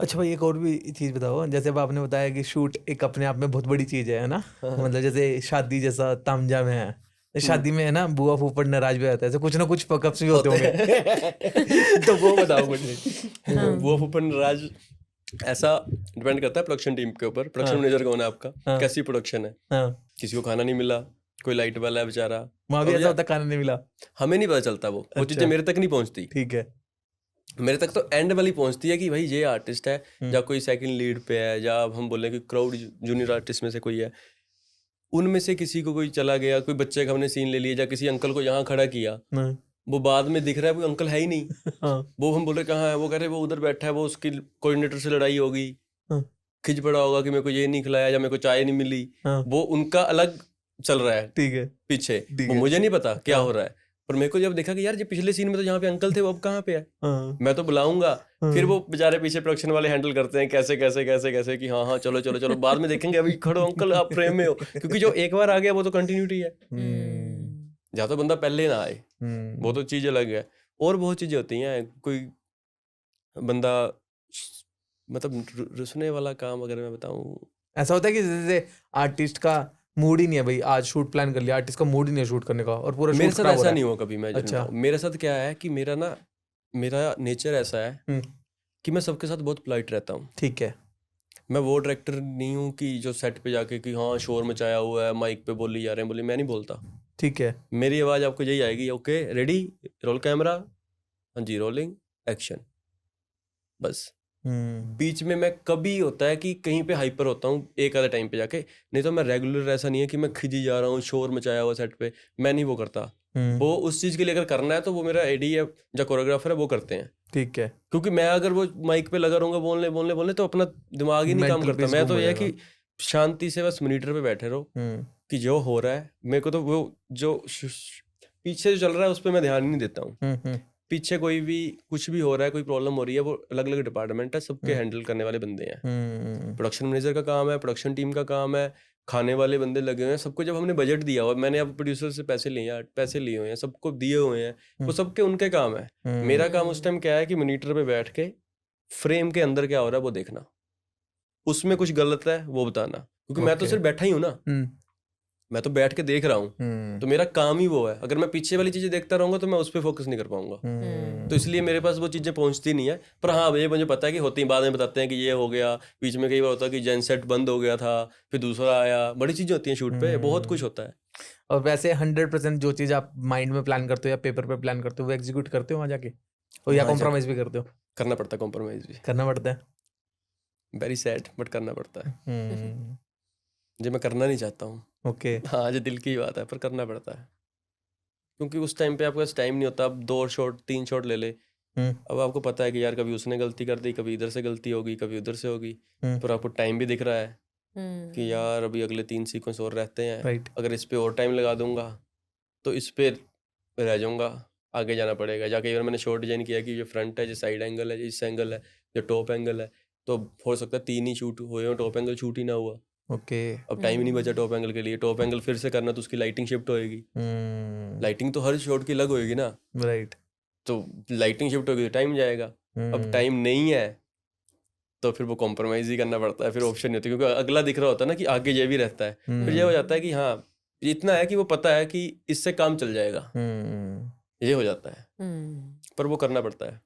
अच्छा भाई, एक और भी चीज बताओ। जैसे अब आपने बताया कि शूट एक अपने आप में बहुत बड़ी चीज है ना। मतलब जैसे शादी जैसा तामझाम है, तो शादी में है ना बुआ फूफड़ नाराज भी रहता है, ऐसे कुछ ना कुछ फकअप्स भी होते होते होंगे। हैं। तो वो बताओ मुझे, हाँ वो फूफन राज ऐसा डिपेंड करता है प्रोडक्शन टीम के ऊपर। प्रोडक्शन हाँ मैनेजर कौन है आपका, हाँ कैसी प्रोडक्शन है, हाँ। किसी को खाना नहीं मिला, कोई लाइट वाला है बेचारा, वहां तो भी ऐसा भैया होता, खाना नहीं मिला? हमें नहीं पता चलता, वो चीज़ें अच्छा, मेरे तक नहीं पहुंचती। ठीक है। मेरे तक तो एंड वाली पहुंचती है कि भाई ये आर्टिस्ट है, या हम्म कोई सेकंड लीड पे है, या अब हम बोलें कि क्राउड जूनियर आर्टिस्ट में से कोई है, उनमें से किसी को कोई चला गया, कोई बच्चे का हमने सीन ले लिया, या किसी अंकल को यहाँ खड़ा किया, हाँ वो बाद में दिख रहा है वो अंकल है ही नहीं। हाँ वो हम बोल रहे कहाँ है, वो कह रहे वो उधर बैठा है, वो उसकी कोऑर्डिनेटर से लड़ाई हो गई, हाँ खिंच पड़ा होगा कि मेरे को ये नहीं खिलाया या मेरे को चाय नहीं मिली, हाँ, वो उनका अलग चल रहा है ठीक है पीछे, ठीक वो है। मुझे नहीं पता क्या हाँ हो रहा है। पर मेरे को जब देखा कि यार ये पिछले सीन में तो यहाँ पे अंकल थे, वो अब कहाँ पे है, हाँ मैं तो बुलाऊंगा। फिर हाँ। वो बेचारे पीछे प्रोडक्शन वाले हैंडल करते हैं कैसे कैसे कैसे कैसे कि हाँ हाँ चलो चलो चलो, बाद में देखेंगे, अभी खड़ो अंकल आप फ्रेम में हो, क्योंकि जो एक बार आ गया वो तो कंटिन्यूटी है, हम्म जहाँ तो बंदा पहले ना आए, वो तो चीज़ अलग है। और बहुत चीज़ें होती हैं, कोई बंदा मतलब रुसने वाला काम अगर मैं बताऊं, ऐसा होता है कि जैसे आर्टिस्ट का मूड ही नहीं है भाई, आज शूट प्लान कर लिया, आर्टिस्ट का मूड ही नहीं है शूट करने का, और पूरा मेरे शूट साथ खराब हो ऐसा रहा नहीं है। हुआ कभी। मैं जानता अच्छा। हूँ मेरे साथ क्या है कि मेरा नेचर ऐसा है हम्म, कि मैं सबके साथ बहुत पोलाइट रहता हूँ। ठीक है। मैं वो डायरेक्टर नहीं हूँ कि जो सेट पे जाके कि हाँ शोर मचाया हुआ है, माइक पे बोली जा रहे हैं, बोली, मैं नहीं बोलता। ठीक है। मेरी आवाज़ आपको यही आएगी, ओके रेडी, रोल कैमरा, हाँ जी रोलिंग, एक्शन, बस। बीच में मैं कभी होता है कि कहीं पे हाइपर होता हूँ एक आधे टाइम पे जाके, नहीं तो मैं रेगुलर ऐसा नहीं है कि मैं खिजी जा रहा हूँ, शोर मचाया हुआ सेट पे, मैं नहीं वो करता। वो उस चीज़ के लिए अगर करना है तो वो मेरा एडी है जो कोरियोग्राफर है वो करते हैं, ठीक है। क्योंकि मैं अगर वो माइक पे लगा रहूंगा बोलने बोलने बोलने तो अपना दिमाग ही नहीं काम मेंटल करता। पीस मैं गुम तो हो ये है जाएगा। कि शांति से बस मॉनिटर पे बैठे रहो हम्म कि जो हो रहा है, मेरे को तो वो जो पीछे जो चल रहा है उस पर मैं ध्यान ही नहीं देता हूँ। हम्म पीछे कोई भी कुछ भी हो रहा है, कोई प्रॉब्लम हो रही है, वो अलग अलग डिपार्टमेंट है, सबके हम्म हैंडल करने वाले बंदे हैं। हम्म प्रोडक्शन मैनेजर का काम है, प्रोडक्शन टीम का काम है, खाने वाले बंदे लगे हुए हैं, सबको जब हमने बजट दिया हुआ, मैंने अब प्रोड्यूसर से पैसे लिए हुए हैं, सबको दिए हुए हैं, वो सबके उनके काम है। मेरा काम उस टाइम क्या है कि मॉनिटर पे बैठ के फ्रेम के अंदर क्या हो रहा है वो देखना, उसमें कुछ गलत है वो बताना, क्योंकि मैं तो ओके। सिर्फ बैठा ही हूँ ना, मैं तो बैठ के देख रहा हूँ, तो मेरा काम ही वो है। अगर मैं पीछे वाली चीज़ें देखता रहूँगा तो मैं उस पर फोकस नहीं कर पाऊंगा, तो इसलिए मेरे पास वो चीज़ें पहुँचती नहीं है। पर हाँ ये मुझे पता है कि होती, बाद में बताते हैं कि ये हो गया, बीच में कई बार होता है कि जेनसेट बंद हो गया था, फिर दूसरा आया, बड़ी चीज़ें होती हैं शूट पे, बहुत कुछ होता है। और वैसे 100% जो चीज आप माइंड में प्लान करते हो या पेपर पे प्लान करते हो वो एग्जीक्यूट करते हो वहां जाके, और या वहाँ जा कॉम्प्रोमाइज भी करते हो? करना पड़ता है, कॉम्प्रोमाइज़ भी, करना पड़ता है। वेरी सैड बट करना पड़ता है, हम्म जो मैं करना नहीं चाहता हूँ। ओके। हाँ जो दिल की बात है, पर करना पड़ता है, क्योंकि उस टाइम पे आपके पास टाइम नहीं होता। अब 2 शॉट 3 शॉट ले ले, हम्म अब आपको पता है कि यार कभी उसने गलती कर दी, कभी इधर से गलती होगी, कभी उधर से होगी, पर आपको टाइम भी दिख रहा है कि यार अभी अगले 3 सीक्वेंस और रहते हैं, राइट। अगर इस पे और टाइम लगा दूंगा तो इस पे रह जाऊंगा, आगे जाना पड़ेगा। या कई बार मैंने शॉट डिजाइन किया कि ये फ्रंट है, ये साइड एंगल है, इस एंगल है, ये टॉप एंगल है, तो हो सकता है 3 ही शूट हुए हो, टॉप एंगल शूट ही ना हुआ, ओके। अब टाइम ही नहीं बचा टॉप एंगल के लिए, टॉप एंगल फिर से करना तो उसकी लाइटिंग शिफ्ट होएगी, लाइटिंग तो हर शॉट की अलग होएगी ना, राइट। तो लाइटिंग शिफ्ट होगी तो टाइम जाएगा। अब टाइम नहीं है तो फिर वो कॉम्प्रोमाइज़ ही करना पड़ता है, फिर ऑप्शन नहीं होती, क्योंकि अगला दिख रहा होता है ना कि आगे ये भी रहता है, फिर ये हो जाता है कि हाँ इतना है कि वो पता है कि इससे काम चल जाएगा, ये हो जाता है, पर वो करना पड़ता है।